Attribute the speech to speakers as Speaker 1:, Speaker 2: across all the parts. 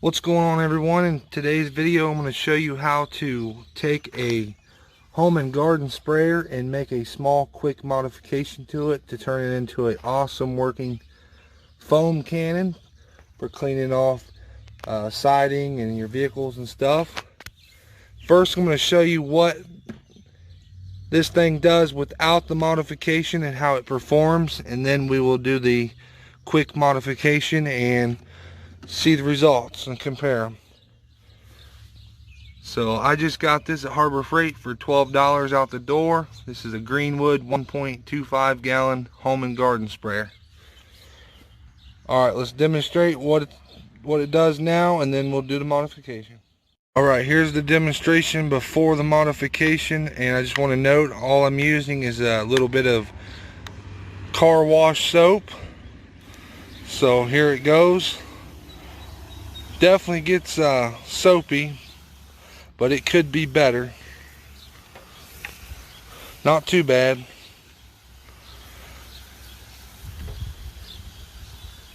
Speaker 1: What's going on, everyone? In today's video I'm going to show you how to take a home and garden sprayer and make a small quick modification to it to turn it into an awesome working foam cannon for cleaning off siding and your vehicles and stuff. First, I'm going to show you what this thing does without the modification and how it performs, and then we will do the quick modification and see the results and compare them. So I just got this at Harbor Freight for $12 out the door. This is a Greenwood 1.25 gallon home and garden sprayer. Alright, let's demonstrate what it does now, and then we'll do the modification. Alright, here's the demonstration before the modification, and I just want to note all I'm using is a little bit of car wash soap. So here it goes. Definitely gets soapy, but it could be better. Not too bad.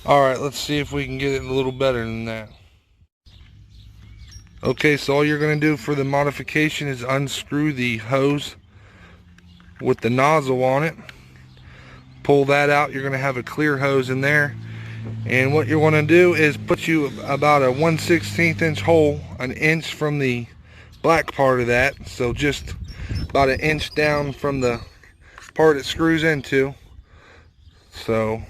Speaker 1: Alright, let's see if we can get it a little better than that. Okay, so all you're going to do for the modification is unscrew the hose with the nozzle on it. Pull that out. You're going to have a clear hose in there. And what you want to do is put you about a 1/16 inch hole, an inch from the black part of that, so just about an inch down from the part it screws into. So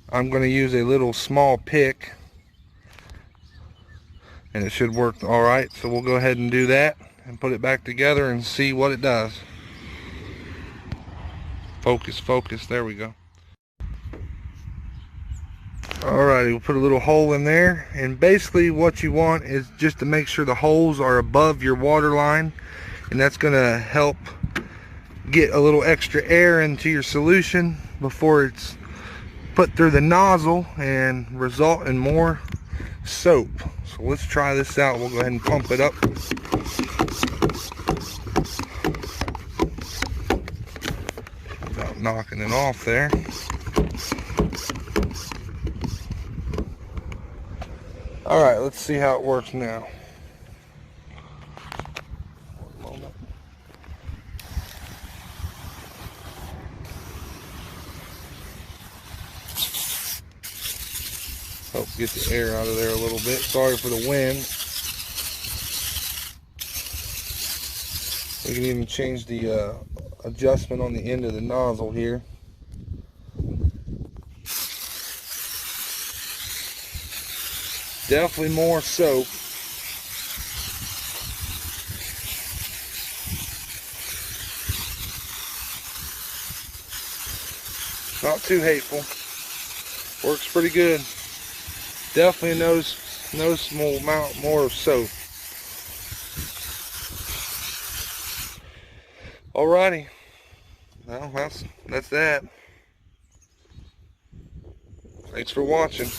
Speaker 1: I'm going to use a little small pick, and it should work alright. So we'll go ahead and do that and put it back together and see what it does. Focus, there we go. Alrighty, we'll put a little hole in there, and basically what you want is just to make sure the holes are above your water line, and that's going to help get a little extra air into your solution before it's put through the nozzle and result in more soap. So let's try this out. We'll go ahead and pump it up. Without knocking it off there. Alright, let's see how it works now. One moment. Help get the air out of there a little bit. Sorry for the wind. We can even change the adjustment on the end of the nozzle here. Definitely more soap. Not too hateful. Works pretty good. Definitely noticeable amount more soap. Alrighty. Well, that's that. Thanks for watching.